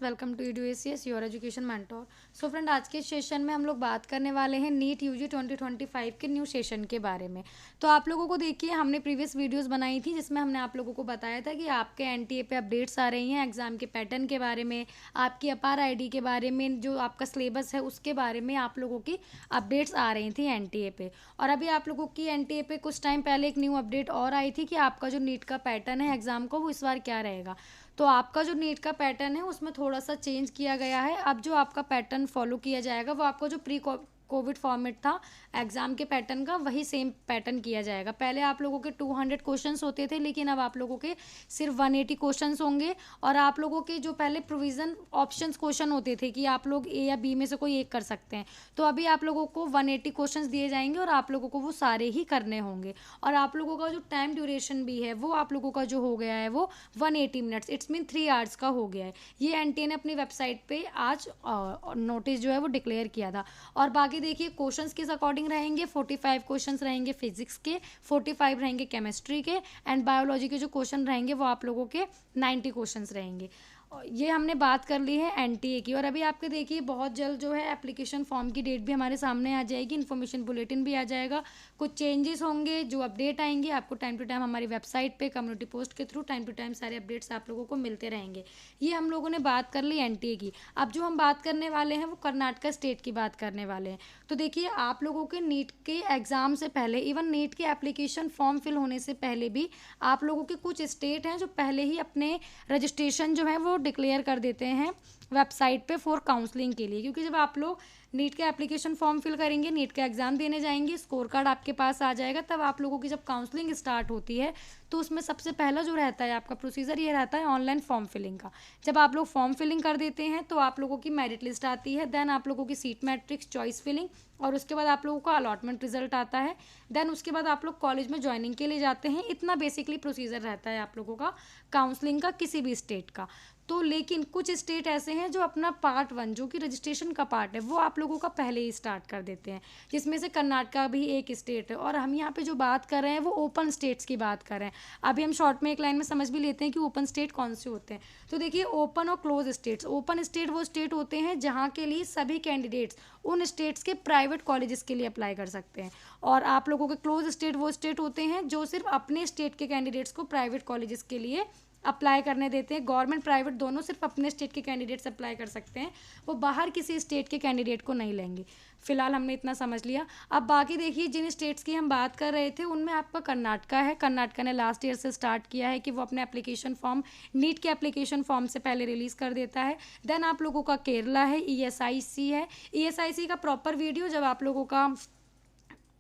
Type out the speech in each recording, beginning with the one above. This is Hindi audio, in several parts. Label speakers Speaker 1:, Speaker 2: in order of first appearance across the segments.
Speaker 1: Welcome to EDUACS your education mentor. So friend, आज के सेशन में हम लोग बात करने वाले हैं नीट यूजी 2025 के न्यू सेशन के बारे में। तो आप लोगों को देखिए, हमने प्रीवियस वीडियोस बनाई थी जिसमें हमने आप लोगों को बताया था कि आपके एनटीए पे अपडेट्स आ रही हैं, एग्जाम के पैटर्न के बारे में, आपकी अपार आईडी के बारे में, जो आपका सिलेबस है उसके बारे में आप लोगों की अपडेट्स आ रही थी एनटीए पे। और अभी आप लोगों की एनटीए पे कुछ टाइम पहले एक न्यू अपडेट और आई थी कि आपका जो नीट का पैटर्न है एग्जाम का वो इस बार क्या रहेगा। तो आपका जो नीट का पैटर्न है उसमें थोड़ा सा चेंज किया गया है। अब जो आपका पैटर्न फॉलो किया जाएगा वो आपका जो प्री कोविड फॉर्मेट था एग्जाम के पैटर्न का, वही सेम पैटर्न किया जाएगा। पहले आप लोगों के 200 क्वेश्चंस होते थे, लेकिन अब आप लोगों के सिर्फ 180 क्वेश्चंस होंगे। और आप लोगों के जो पहले प्रोविजन ऑप्शंस क्वेश्चन होते थे कि आप लोग ए या बी में से कोई एक कर सकते हैं, तो अभी आप लोगों को 180 क्वेश्चंस दिए जाएंगे और आप लोगों को वो सारे ही करने होंगे। और आप लोगों का जो टाइम ड्यूरेशन भी है वो आप लोगों का जो हो गया है वो 180 मिनट्स, इट्स मीन 3 आवर्स का हो गया है। ये एनटीए ने अपनी वेबसाइट पे आज नोटिस जो है वो डिक्लेयर किया था। और बाकी देखिए, क्वेश्चंस किस अकॉर्डिंग रहेंगे, 45 क्वेश्चंस रहेंगे फिजिक्स के, 45 रहेंगे केमिस्ट्री के, एंड बायोलॉजी के जो क्वेश्चन रहेंगे वो आप लोगों के 90 क्वेश्चंस रहेंगे। ये हमने बात कर ली है एनटीए की। और अभी आपके देखिए, बहुत जल्द जो है एप्लीकेशन फॉर्म की डेट भी हमारे सामने आ जाएगी, इन्फॉर्मेशन बुलेटिन भी आ जाएगा, कुछ चेंजेस होंगे, जो अपडेट आएंगे आपको टाइम टू टाइम हमारी वेबसाइट पे कम्युनिटी पोस्ट के थ्रू टाइम टू टाइम सारे अपडेट्स आप लोगों को मिलते रहेंगे। ये हम लोगों ने बात कर ली एनटीए की। अब जो हम बात करने वाले हैं वो कर्नाटका स्टेट की बात करने वाले हैं। तो देखिए, आप लोगों के नीट के एग्ज़ाम से पहले, इवन नीट के एप्लीकेशन फॉर्म फिल होने से पहले भी आप लोगों के कुछ स्टेट हैं जो पहले ही अपने रजिस्ट्रेशन जो है वो डिक्लेयर कर देते हैं वेबसाइट पे फॉर काउंसलिंग के लिए। क्योंकि जब आप लोग नीट का एप्लीकेशन फॉर्म फिल करेंगे, नीट का एग्ज़ाम देने जाएंगे, स्कोर कार्ड आपके पास आ जाएगा, तब आप लोगों की जब काउंसलिंग स्टार्ट होती है तो उसमें सबसे पहला जो रहता है आपका प्रोसीजर ये रहता है ऑनलाइन फॉर्म फिलिंग का। जब आप लोग फॉर्म फिलिंग कर देते हैं तो आप लोगों की मेरिट लिस्ट आती है, देन आप लोगों की सीट मैट्रिक्स, चॉइस फिलिंग, और उसके बाद आप लोगों का अलॉटमेंट रिजल्ट आता है। देन उसके बाद आप लोग कॉलेज में ज्वाइनिंग के लिए जाते हैं। इतना बेसिकली प्रोसीजर रहता है आप लोगों का काउंसलिंग का, किसी भी स्टेट का। तो लेकिन कुछ स्टेट ऐसे हैं जो अपना पार्ट 1 जो कि रजिस्ट्रेशन का पार्ट है वो आप लोगों का पहले ही स्टार्ट कर देते हैं, जिसमें से कर्नाटका भी एक स्टेट है। और हम यहाँ पे जो बात कर रहे हैं वो ओपन स्टेट्स की बात कर रहे हैं। अभी हम शॉर्ट में एक लाइन में समझ भी लेते हैं कि ओपन स्टेट कौन से होते हैं। तो देखिए, ओपन और क्लोज स्टेट्स। ओपन स्टेट वो स्टेट होते हैं जहाँ के लिए सभी कैंडिडेट्स उन स्टेट्स के प्राइवेट कॉलेजेस के लिए अप्लाई कर सकते हैं। और आप लोगों के क्लोज स्टेट वो स्टेट होते हैं जो सिर्फ अपने स्टेट के कैंडिडेट्स को प्राइवेट कॉलेजेस के लिए अप्लाई करने देते हैं। गवर्नमेंट प्राइवेट दोनों सिर्फ अपने स्टेट के कैंडिडेट्स अप्लाई कर सकते हैं, वो बाहर किसी स्टेट के कैंडिडेट को नहीं लेंगे। फिलहाल हमने इतना समझ लिया। अब बाकी देखिए, जिन स्टेट्स की हम बात कर रहे थे उनमें आपका कर्नाटका है। कर्नाटका ने लास्ट ईयर से स्टार्ट किया है कि वो अपने एप्लीकेशन फॉर्म नीट के एप्लीकेशन फॉर्म से पहले रिलीज़ कर देता है। देन आप लोगों का केरला है, ईएसआईसी है। ईएसआईसी का प्रॉपर वीडियो जब आप लोगों का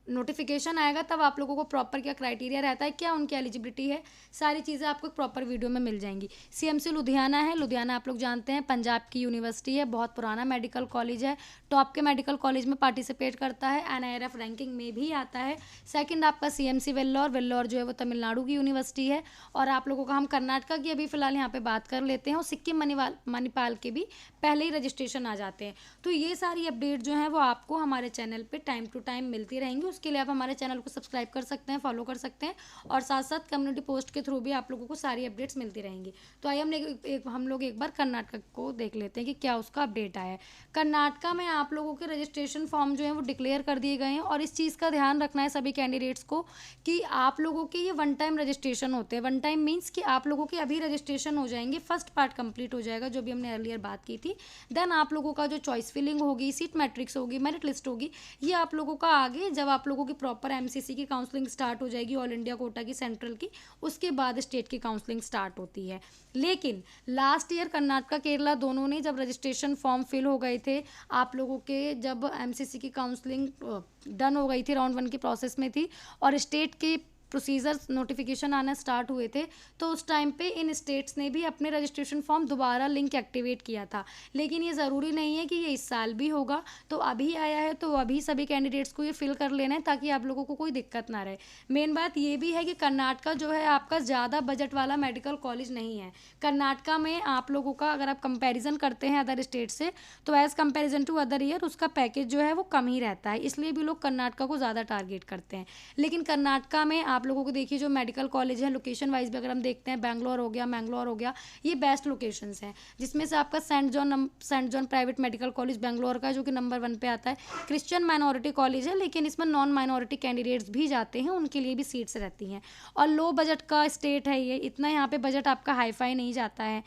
Speaker 1: नोटिफिकेशन आएगा तब आप लोगों को प्रॉपर क्या क्राइटेरिया रहता है, क्या उनकी एलिजिबिलिटी है, सारी चीज़ें आपको प्रॉपर वीडियो में मिल जाएंगी। सीएमसी लुधियाना है। लुधियाना आप लोग जानते हैं पंजाब की यूनिवर्सिटी है, बहुत पुराना मेडिकल कॉलेज है, टॉप के मेडिकल कॉलेज में पार्टिसिपेट करता है, एनआईआरएफ रैंकिंग में भी आता है। सेकंड आपका सीएमसी वेल्लोर। वेल्लोर जो है वो तमिलनाडु की यूनिवर्सिटी है। और आप लोगों का हम कर्नाटका की अभी फिलहाल यहाँ पे बात कर लेते हैं। और सिक्किम मणिपाल के भी पहले ही रजिस्ट्रेशन आ जाते हैं। तो ये सारी अपडेट जो है वो आपको हमारे चैनल पर टाइम टू टाइम मिलती रहेंगी। उसके लिए आप हमारे चैनल को सब्सक्राइब कर सकते हैं, फॉलो कर सकते हैं, और साथ साथ कम्युनिटी पोस्ट के थ्रू भी आप लोगों को सारी अपडेट्स मिलती रहेंगी। तो आइए हम लोग एक बार कर्नाटका को देख लेते हैं कि क्या उसका अपडेट आया है। कर्नाटका में आप लोगों के रजिस्ट्रेशन फॉर्म जो है वो डिक्लेयर कर दिए गए हैं। और इस चीज़ का ध्यान रखना है सभी कैंडिडेट्स को कि आप लोगों के ये वन टाइम रजिस्ट्रेशन होते हैं। वन टाइम मीन्स कि आप लोगों के अभी रजिस्ट्रेशन हो जाएंगे, फर्स्ट पार्ट कंप्लीट हो जाएगा जो भी हमने अर्लियर बात की थी। देन आप लोगों का जो चॉइस फिलिंग होगी, सीट मैट्रिक्स होगी, मेरिट लिस्ट होगी, ये आप लोगों का आगे जब आप लोगों की प्रॉपर एमसीसी की काउंसलिंग स्टार्ट हो जाएगी, ऑल इंडिया कोटा की, सेंट्रल की, उसके बाद स्टेट की काउंसलिंग स्टार्ट होती है। लेकिन लास्ट ईयर कर्नाटका केरला दोनों ने जब रजिस्ट्रेशन फॉर्म फिल हो गए थे, आप लोगों के जब एमसीसी की काउंसलिंग डन हो गई थी, राउंड 1 की प्रोसेस में थी, और स्टेट के प्रोसीजर्स नोटिफिकेशन आना स्टार्ट हुए थे, तो उस टाइम पे इन स्टेट्स ने भी अपने रजिस्ट्रेशन फॉर्म दोबारा लिंक एक्टिवेट किया था। लेकिन ये ज़रूरी नहीं है कि ये इस साल भी होगा। तो अभी आया है तो अभी सभी कैंडिडेट्स को ये फिल कर लेना है ताकि आप लोगों को कोई दिक्कत ना रहे। मेन बात ये भी है कि कर्नाटका जो है आपका ज़्यादा बजट वाला मेडिकल कॉलेज नहीं है। कर्नाटका में आप लोगों का अगर आप कंपेरिजन करते हैं अदर स्टेट से, तो as comparison to other year उसका पैकेज जो है वो कम ही रहता है, इसलिए भी लोग कर्नाटका को ज़्यादा टारगेट करते हैं। लेकिन कर्नाटका में आप लोगों को देखिए जो मेडिकल कॉलेज है लोकेशन वाइज भी अगर हम देखते हैं, बैंगलोर हो गया, मैंगलोर हो गया, ये बेस्ट लोकेशंस हैं। जिसमें से आपका saint John private medical college Bangalore का जो कि नंबर 1 पे आता है। क्रिश्चियन माइनॉरिटी कॉलेज है, लेकिन इसमें नॉन माइनॉरिटी कैंडिडेट्स भी जाते हैं, उनके लिए भी सीट्स रहती हैं। और लो बजट का स्टेट है ये, इतना यहाँ पे बजट आपका हाई फाई नहीं जाता है।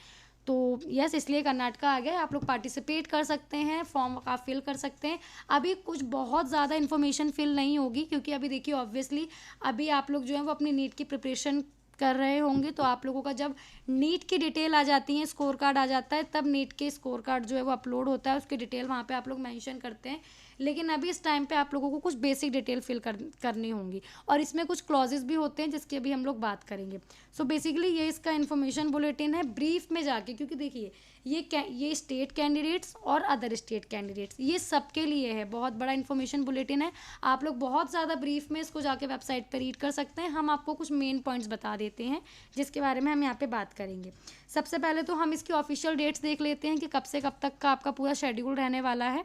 Speaker 1: तो यस, इसलिए कर्नाटका आ गया। आप लोग पार्टिसिपेट कर सकते हैं, फॉर्म आप फिल कर सकते हैं। अभी कुछ बहुत ज़्यादा इन्फॉर्मेशन फिल नहीं होगी, क्योंकि अभी देखिए ऑब्वियसली अभी आप लोग जो है वो अपनी नीट की प्रिपरेशन कर रहे होंगे। तो आप लोगों का जब नीट की डिटेल आ जाती है, स्कोर कार्ड आ जाता है, तब नीट के स्कोर कार्ड जो है वो अपलोड होता है, उसकी डिटेल वहाँ पे आप लोग मेंशन करते हैं। लेकिन अभी इस टाइम पे आप लोगों को कुछ बेसिक डिटेल फिल करनी होंगी, और इसमें कुछ क्लॉजेस भी होते हैं जिसकी अभी हम लोग बात करेंगे। सो बेसिकली ये इसका इन्फॉर्मेशन बुलेटिन है ब्रीफ में जाके, क्योंकि देखिए ये स्टेट कैंडिडेट्स और अदर स्टेट कैंडिडेट्स ये सबके लिए है, बहुत बड़ा इन्फॉर्मेशन बुलेटिन है। आप लोग बहुत ज़्यादा ब्रीफ में इसको जाके वेबसाइट पर रीड कर सकते हैं। हम आपको कुछ मेन पॉइंट्स बता देते हैं जिसके बारे में हम यहाँ पे बात करेंगे। सबसे पहले तो हम इसकी ऑफिशियल डेट्स देख लेते हैं कि कब से कब तक का आपका पूरा शेड्यूल रहने वाला है।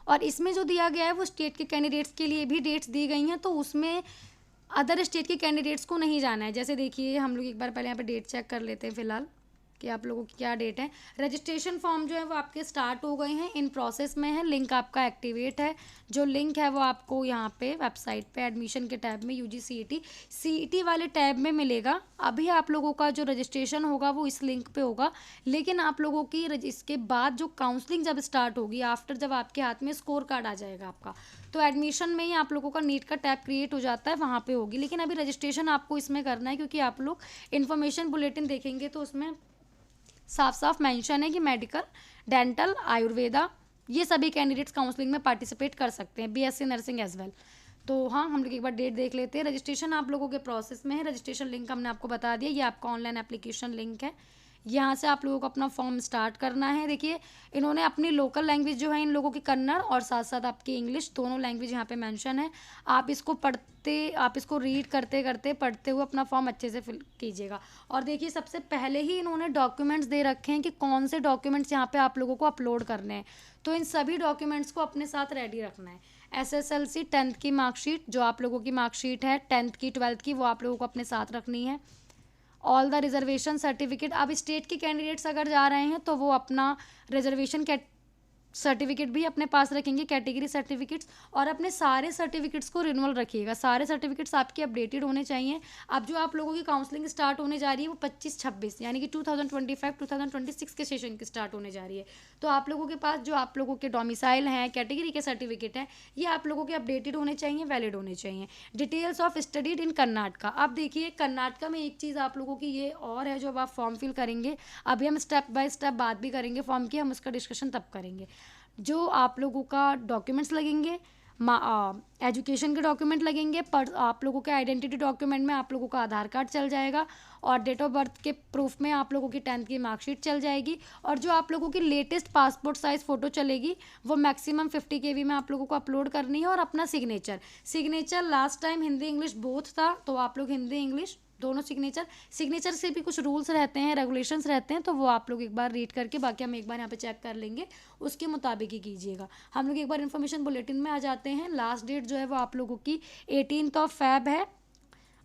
Speaker 1: और इसमें जो दिया गया है वो स्टेट के कैंडिडेट्स के लिए भी डेट्स दी गई हैं, तो उसमें अदर स्टेट के कैंडिडेट्स को नहीं जाना है। जैसे देखिए हम लोग एक बार पहले यहाँ पे डेट चेक कर लेते हैं फिलहाल कि आप लोगों की क्या डेट है। रजिस्ट्रेशन फॉर्म जो है वो आपके स्टार्ट हो गए हैं, इन प्रोसेस में है, लिंक आपका एक्टिवेट है। जो लिंक है वो आपको यहाँ पे वेबसाइट पे एडमिशन के टैब में UG CET वाले टैब में मिलेगा। अभी आप लोगों का जो रजिस्ट्रेशन होगा वो इस लिंक पे होगा, लेकिन आप लोगों की इसके बाद जो काउंसलिंग जब स्टार्ट होगी, आफ्टर जब आपके हाथ में स्कोर कार्ड आ जाएगा आपका, तो एडमिशन में ही आप लोगों का नीट का टैब क्रिएट हो जाता है, वहाँ पे होगी। लेकिन अभी रजिस्ट्रेशन आपको इसमें करना है, क्योंकि आप लोग इन्फॉर्मेशन बुलेटिन देखेंगे तो उसमें साफ साफ मेंशन है कि मेडिकल, डेंटल, आयुर्वेदा ये सभी कैंडिडेट्स काउंसलिंग में पार्टिसिपेट कर सकते हैं, BSc नर्सिंग एज वेल। तो हाँ, हम लोग एक बार डेट देख लेते हैं। रजिस्ट्रेशन आप लोगों के प्रोसेस में है। रजिस्ट्रेशन लिंक हमने आपको बता दिया, ये आपका ऑनलाइन एप्लीकेशन लिंक है। यहाँ से आप लोगों को अपना फॉर्म स्टार्ट करना है। देखिए इन्होंने अपनी लोकल लैंग्वेज जो है इन लोगों की कन्नड़ और साथ साथ आपकी इंग्लिश दोनों लैंग्वेज यहाँ पे मेंशन है। आप इसको रीड करते करते पढ़ते हुए अपना फॉर्म अच्छे से फिल कीजिएगा। और देखिए सबसे पहले ही इन्होंने डॉक्यूमेंट्स दे रखे हैं कि कौन से डॉक्यूमेंट्स यहाँ पे आप लोगों को अपलोड करने हैं। तो इन सभी डॉक्यूमेंट्स को अपने साथ रेडी रखना है। SSLC 10th की मार्कशीट, जो आप लोगों की मार्कशीट है 10th की 12th की, वो आप लोगों को अपने साथ रखनी है। ऑल द रिजर्वेशन सर्टिफिकेट, अब स्टेट के कैंडिडेट्स अगर जा रहे हैं तो वो अपना रिजर्वेशन सर्टिफिकेट भी अपने पास रखेंगे, कैटेगरी सर्टिफिकेट्स, और अपने सारे सर्टिफिकेट्स को रिन्यूअल रखिएगा। सारे सर्टिफिकेट्स आपके अपडेटेड होने चाहिए। अब जो आप लोगों की काउंसलिंग स्टार्ट होने जा रही है वो 25-26 यानी कि 2025-2026 के सेशन की स्टार्ट होने जा रही है। तो आप लोगों के पास जो आप लोगों के डोमिसाइल हैं, कैटेगरी के सर्टिफिकेट हैं, ये आप लोगों के अपडेटेड होने चाहिए, वैलिड होने चाहिए। Details of studied in Karnataka, अब देखिए कर्नाटका में एक चीज़ आप लोगों की ये और है, जो अब आप फॉर्म फिल करेंगे, अभी हम स्टेप बाय स्टेप बात भी करेंगे फॉर्म की, हम उसका डिस्कशन तब करेंगे। जो आप लोगों का डॉक्यूमेंट्स लगेंगे, एजुकेशन के डॉक्यूमेंट लगेंगे, पर आप लोगों के आइडेंटिटी डॉक्यूमेंट में आप लोगों का आधार कार्ड चल जाएगा, और डेट ऑफ बर्थ के प्रूफ में आप लोगों की 10th की मार्कशीट चल जाएगी, और जो आप लोगों की लेटेस्ट पासपोर्ट साइज़ फ़ोटो चलेगी वो मैक्सिमम 50 KB में आप लोगों को अपलोड करनी है। और अपना signature last time Hindi English both था, तो आप लोग हिंदी इंग्लिश दोनों सिग्नेचर से भी कुछ रूल्स रहते हैं, रेगुलेशंस रहते हैं, तो वो आप लोग एक बार रीड करके, बाकी हम एक बार यहाँ पे चेक कर लेंगे, उसके मुताबिक ही कीजिएगा। हम लोग एक बार इन्फॉर्मेशन बुलेटिन में आ जाते हैं। लास्ट डेट जो है वो आप लोगों की 18th Feb है,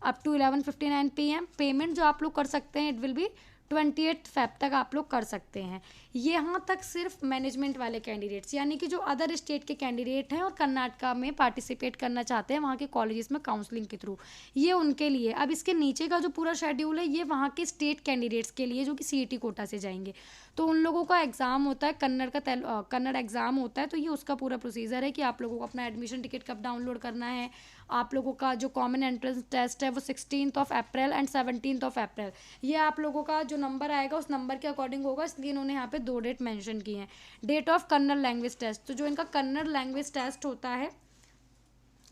Speaker 1: अप टू 11:59 PM। पेमेंट जो आप लोग कर सकते हैं इट विल बी 28 Feb तक आप लोग कर सकते हैं। यहाँ तक सिर्फ मैनेजमेंट वाले कैंडिडेट्स, यानी कि जो अदर स्टेट के कैंडिडेट हैं और कर्नाटका में पार्टिसिपेट करना चाहते हैं वहाँ के कॉलेजेस में काउंसलिंग के थ्रू, ये उनके लिए। अब इसके नीचे का जो पूरा शेड्यूल है ये वहाँ के स्टेट कैंडिडेट्स के लिए जो कि CET कोटा से जाएंगे। तो उन लोगों का एग्ज़ाम होता है, कन्नड़ एग्ज़ाम होता है। तो ये उसका पूरा प्रोसीजर है कि आप लोगों को अपना एडमिशन टिकट कब डाउनलोड करना है। आप लोगों का जो कॉमन एंट्रेंस टेस्ट है वो 16th April and 17th April, ये आप लोगों का जो नंबर आएगा उस नंबर के अकॉर्डिंग होगा, इसलिए इन्होंने यहाँ पे 2 डेट मेंशन की हैं। Date of Kannada language test, तो जो इनका कन्नड़ लैंग्वेज टेस्ट होता है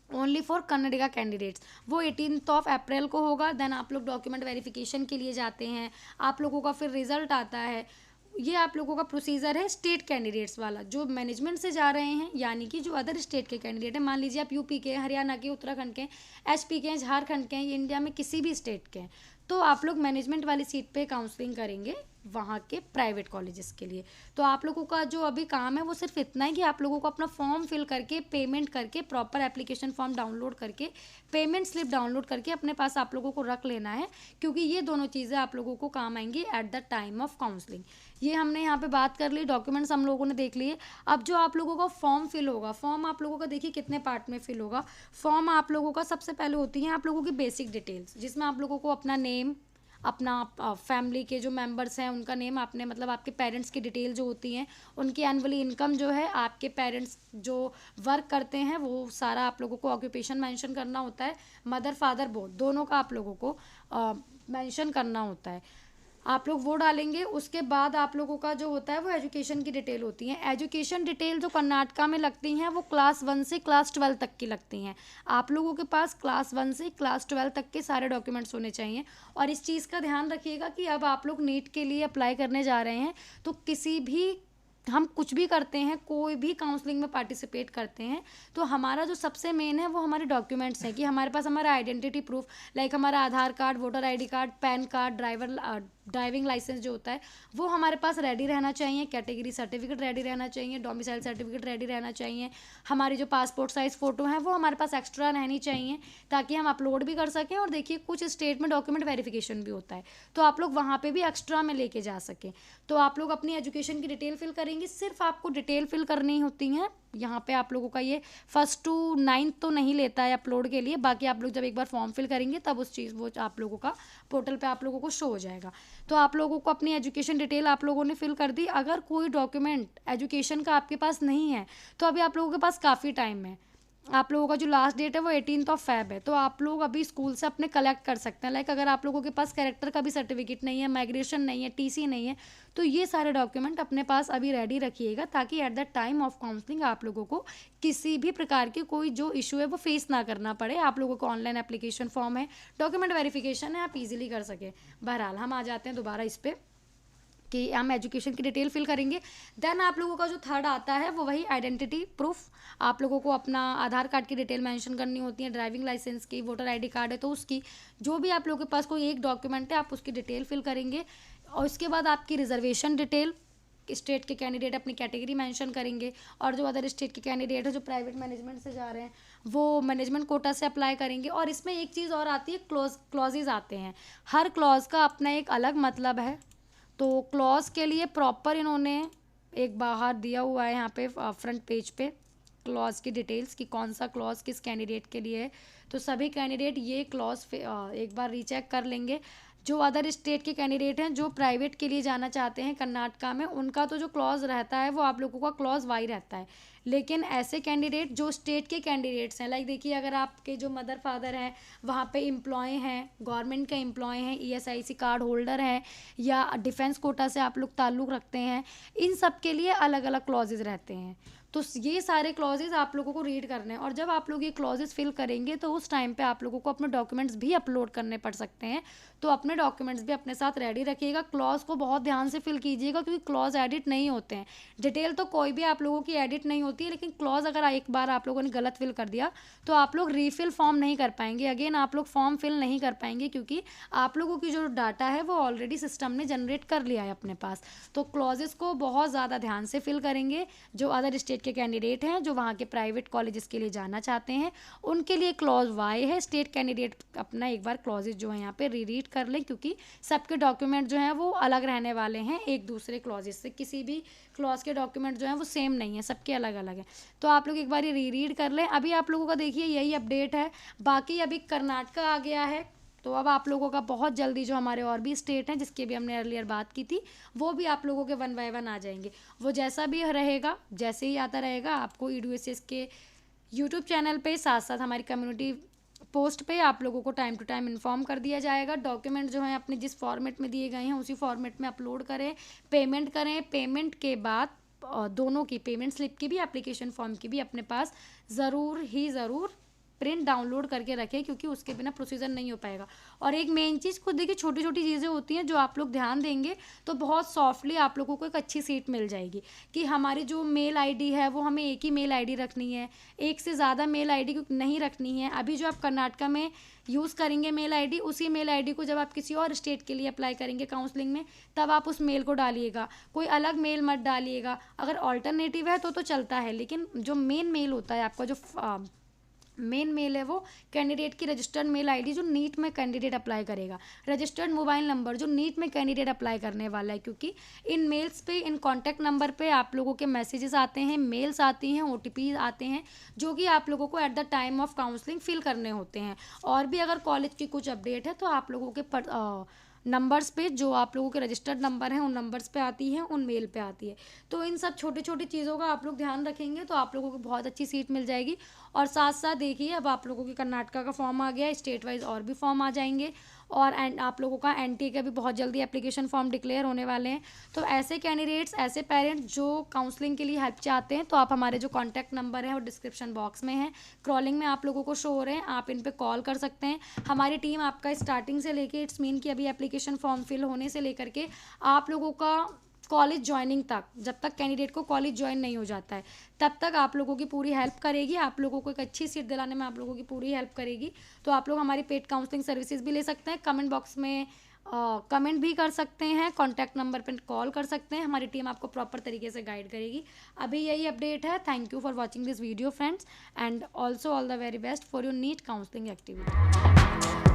Speaker 1: ओनली फॉर कन्नडिगा कैंडिडेट्स, वो 18th April को होगा। देन आप लोग डॉक्यूमेंट वेरिफिकेशन के लिए जाते हैं, आप लोगों का फिर रिजल्ट आता है। ये आप लोगों का प्रोसीजर है स्टेट कैंडिडेट्स वाला। जो मैनेजमेंट से जा रहे हैं, यानी कि जो अदर स्टेट के कैंडिडेट हैं, मान लीजिए आप यूपी के, हरियाणा के, उत्तराखंड के, HP के, झारखंड के, ये इंडिया में किसी भी स्टेट के हैं, तो आप लोग मैनेजमेंट वाली सीट पे काउंसलिंग करेंगे, वहाँ के प्राइवेट कॉलेजेस के लिए। तो आप लोगों का जो अभी काम है वो सिर्फ इतना है कि आप लोगों को अपना फॉर्म फिल करके, पेमेंट करके, प्रॉपर एप्लीकेशन फॉर्म डाउनलोड करके, पेमेंट स्लिप डाउनलोड करके अपने पास आप लोगों को रख लेना है, क्योंकि ये दोनों चीज़ें आप लोगों को काम आएंगी eight the time of counselling. ये हमने यहाँ पे बात कर ली, डॉक्यूमेंट्स हम लोगों ने देख लिए। अब जो आप लोगों का फॉर्म फिल होगा, फॉर्म आप लोगों का देखिए कितने पार्ट में फिल होगा। फॉर्म आप लोगों का सबसे पहले होती है आप लोगों की बेसिक डिटेल्स, जिसमें आप लोगों को अपना नेम, अपना फैमिली के जो मेंबर्स हैं उनका नेम, आपने मतलब आपके पेरेंट्स की डिटेल जो होती हैं, उनकी एनुअली इनकम जो है, आपके पेरेंट्स जो वर्क करते हैं वो सारा आप लोगों को ऑक्यूपेशन मेंशन करना होता है, मदर फादर बोथ दोनों का आप लोगों को मेंशन करना होता है। आप लोग वो डालेंगे। उसके बाद आप लोगों का जो होता है वो एजुकेशन की डिटेल होती है। एजुकेशन डिटेल जो कर्नाटका में लगती हैं वो क्लास 1 से क्लास 12 तक की लगती हैं। आप लोगों के पास क्लास 1 से क्लास 12 तक के सारे डॉक्यूमेंट्स होने चाहिए। और इस चीज़ का ध्यान रखिएगा कि अब आप लोग नीट के लिए अप्लाई करने जा रहे हैं, तो किसी भी, हम कुछ भी करते हैं, कोई भी काउंसलिंग में पार्टिसिपेट करते हैं, तो हमारा जो सबसे मेन है वो हमारे डॉक्यूमेंट्स हैं, कि हमारे पास हमारा आइडेंटिटी प्रूफ, लाइक हमारा Aadhaar card, voter ID card, PAN card, driving licence जो होता है वो हमारे पास रेडी रहना चाहिए, कैटेगरी सर्टिफिकेट रेडी रहना चाहिए, डोमिसाइल सर्टिफिकेट रेडी रहना चाहिए, हमारी जो पासपोर्ट साइज़ फ़ोटो है वो हमारे पास एक्स्ट्रा रहनी चाहिए, ताकि हम अपलोड भी कर सकें। और देखिए कुछ स्टेट में डॉक्यूमेंट वेरिफिकेशन भी होता है, तो आप लोग वहाँ पे भी एक्स्ट्रा में लेके जा सकें। तो आप लोग अपनी एजुकेशन की डिटेल फिल करेंगे, सिर्फ आपको डिटेल फिल करनी होती है। यहाँ पे आप लोगों का ये 1st to 9th तो नहीं लेता है अपलोड के लिए, बाकी आप लोग जब एक बार फॉर्म फिल करेंगे तब उस चीज़ वो आप लोगों का पोर्टल पे आप लोगों को शो हो जाएगा। तो आप लोगों को अपनी एजुकेशन डिटेल आप लोगों ने फिल कर दी। अगर कोई डॉक्यूमेंट एजुकेशन का आपके पास नहीं है तो अभी आप लोगों के पास काफ़ी टाइम है। आप लोगों का जो लास्ट डेट है वो 18th ऑफ Feb है, तो आप लोग अभी स्कूल से अपने कलेक्ट कर सकते हैं। लाइक अगर आप लोगों के पास कैरेक्टर का भी सर्टिफिकेट नहीं है, माइग्रेशन नहीं है, टीसी नहीं है, तो ये सारे डॉक्यूमेंट अपने पास अभी रेडी रखिएगा, ताकि eight the time of counselling आप लोगों को किसी भी प्रकार के कोई जो इशू है वो फेस ना करना पड़े। आप लोगों को ऑनलाइन एप्लीकेशन फॉर्म है, डॉक्यूमेंट वेरिफिकेशन है, आप इजीली कर सकें। बहरहाल हम आ जाते हैं दोबारा इस पर कि हम एजुकेशन की डिटेल फिल करेंगे। देन आप लोगों का जो थर्ड आता है वो वही आइडेंटिटी प्रूफ। आप लोगों को अपना आधार कार्ड की डिटेल मेंशन करनी होती है, ड्राइविंग लाइसेंस की, वोटर आईडी कार्ड है तो उसकी, जो भी आप लोगों के पास कोई एक डॉक्यूमेंट है आप उसकी डिटेल फिल करेंगे। और उसके बाद आपकी रिजर्वेशन डिटेल, स्टेट के कैंडिडेट अपनी कैटेगरी मेंशन करेंगे, और जो अदर स्टेट के कैंडिडेट है जो प्राइवेट मैनेजमेंट से जा रहे हैं वो मैनेजमेंट कोटा से अप्लाई करेंगे। और इसमें एक चीज़ और आती है, क्लॉजेज आते हैं, हर क्लॉज का अपना एक अलग मतलब है। तो क्लॉज के लिए प्रॉपर इन्होंने एक बाहर दिया हुआ है यहाँ पे फ्रंट पेज पे क्लॉज की डिटेल्स, कि कौन सा क्लॉज किस कैंडिडेट के लिए है। तो सभी कैंडिडेट ये क्लॉज एक बार रीचेक कर लेंगे। जो अदर स्टेट के कैंडिडेट हैं जो प्राइवेट के लिए जाना चाहते हैं कर्नाटका में, उनका तो जो क्लॉज रहता है वो आप लोगों का क्लॉज वाई रहता है। लेकिन ऐसे कैंडिडेट जो स्टेट के कैंडिडेट्स हैं, लाइक देखिए अगर आपके जो मदर फादर हैं वहाँ पे एम्प्लॉय हैं, गवर्नमेंट के एम्प्लॉय हैं, ईएसआईसी कार्ड होल्डर हैं, या डिफेंस कोटा से आप लोग ताल्लुक़ रखते हैं, इन सब के लिए अलग अलग क्लॉजेज रहते हैं। तो ये सारे क्लॉजेज आप लोगों को रीड करने हैं, और जब आप लोग ये क्लॉजेज फिल करेंगे तो उस टाइम पे आप लोगों को अपने डॉक्यूमेंट्स भी अपलोड करने पड़ सकते हैं। तो अपने डॉक्यूमेंट्स भी अपने साथ रेडी रखिएगा। क्लॉज को बहुत ध्यान से फिल कीजिएगा, क्योंकि क्लॉज एडिट नहीं होते हैं। डिटेल तो कोई भी आप लोगों की एडिट नहीं होती है, लेकिन क्लॉज अगर एक बार आप लोगों ने गलत फिल कर दिया तो आप लोग रीफिल फॉर्म नहीं कर पाएंगे, अगेन आप लोग फॉर्म फिल नहीं कर पाएंगे, क्योंकि आप लोगों की जो डाटा है वो ऑलरेडी सिस्टम ने जनरेट कर लिया है अपने पास। तो क्लॉजेस को बहुत ज़्यादा ध्यान से फिल करेंगे। जो अदर स्टेट के कैंडिडेट हैं जो वहाँ के प्राइवेट कॉलेजेस के लिए जाना चाहते हैं उनके लिए क्लॉज वाई है। स्टेट कैंडिडेट अपना एक बार क्लॉजेज जो है यहाँ पे रीड कर लें, क्योंकि सबके डॉक्यूमेंट जो हैं वो अलग रहने वाले हैं एक दूसरे क्लॉजेस से। किसी भी क्लॉज के डॉक्यूमेंट जो हैं वो सेम नहीं है, सबके अलग अलग हैं। तो आप लोग एक बार ये रीड कर लें। अभी आप लोगों का देखिए यही अपडेट है। बाकी अभी कर्नाटका आ गया है, तो अब आप लोगों का बहुत जल्दी जो हमारे और भी स्टेट हैं जिसकी भी हमने अर्लियर बात की थी वो भी आप लोगों के 1 बाय 1 आ जाएंगे। वो जैसा भी रहेगा, जैसे ही आता रहेगा आपको EDU के यूट्यूब चैनल पे साथ साथ हमारी कम्युनिटी पोस्ट पे आप लोगों को टाइम टू टाइम इन्फॉर्म कर दिया जाएगा। डॉक्यूमेंट जो हैं अपने जिस फॉर्मेट में दिए गए हैं उसी फॉर्मेट में अपलोड करें, पेमेंट करें। पेमेंट के बाद दोनों की पेमेंट स्लिप की भी, एप्लीकेशन फॉर्म की भी अपने पास ज़रूर ही ज़रूर प्रिंट डाउनलोड करके रखें, क्योंकि उसके बिना प्रोसीजर नहीं हो पाएगा। और एक मेन चीज़, खुद देखिए छोटी छोटी चीज़ें होती हैं जो आप लोग ध्यान देंगे तो बहुत सॉफ्टली आप लोगों को एक अच्छी सीट मिल जाएगी। कि हमारी जो मेल आईडी है वो हमें एक ही मेल आईडी रखनी है, एक से ज़्यादा मेल आईडी नहीं रखनी है। अभी जो आप कर्नाटका में यूज़ करेंगे मेल आईडी, उसी मेल आईडी को जब आप किसी और स्टेट के लिए अप्लाई करेंगे काउंसलिंग में, तब आप उस मेल को डालिएगा, कोई अलग मेल मत डालिएगा। अगर ऑल्टरनेटिव है तो चलता है, लेकिन जो मेन मेल होता है आपका, जो मेन मेल है वो कैंडिडेट की रजिस्टर्ड मेल आईडी जो नीट में कैंडिडेट अप्लाई करेगा, रजिस्टर्ड मोबाइल नंबर जो नीट में कैंडिडेट अप्लाई करने वाला है, क्योंकि इन मेल्स पे, इन कॉन्टैक्ट नंबर पे आप लोगों के मैसेजेस आते हैं, मेल्स आती हैं, ओटीपी आते हैं, जो कि आप लोगों को at the time of counselling fill करने होते हैं। और भी अगर कॉलेज की कुछ अपडेट है तो आप लोगों के नंबर्स पे, जो आप लोगों के रजिस्टर्ड नंबर हैं उन नंबर्स पे आती है, उन मेल पे आती है। तो इन सब छोटी छोटी चीज़ों का आप लोग ध्यान रखेंगे तो आप लोगों को बहुत अच्छी सीट मिल जाएगी। और साथ साथ देखिए, अब आप लोगों की कर्नाटका का फॉर्म आ गया है, स्टेट वाइज और भी फॉर्म आ जाएंगे, और आप लोगों का एनटी का भी बहुत जल्दी एप्लीकेशन फॉर्म डिक्लेयर होने वाले हैं। तो ऐसे कैंडिडेट्स, ऐसे पेरेंट्स जो काउंसलिंग के लिए हेल्प चाहते हैं, तो आप हमारे जो कॉन्टैक्ट नंबर है वो डिस्क्रिप्शन बॉक्स में है, क्रॉलिंग में आप लोगों को शो हो रहे हैं, आप इन पर कॉल कर सकते हैं। हमारी टीम आपका स्टार्टिंग से लेके, इट्स मीन कि अभी एप्लीकेशन फॉर्म फिल होने से लेकर के आप लोगों का कॉलेज ज्वाइनिंग तक, जब तक कैंडिडेट को कॉलेज ज्वाइन नहीं हो जाता है, तब तक आप लोगों की पूरी हेल्प करेगी, आप लोगों को एक अच्छी सीट दिलाने में आप लोगों की पूरी हेल्प करेगी। तो आप लोग हमारी पेड काउंसलिंग सर्विसेज भी ले सकते हैं, कमेंट बॉक्स में कमेंट भी कर सकते हैं, कॉन्टैक्ट नंबर पर कॉल कर सकते हैं, हमारी टीम आपको प्रॉपर तरीके से गाइड करेगी। अभी यही अपडेट है। Thank you for watching this video friends, and also all the very best for your NEET counselling activity.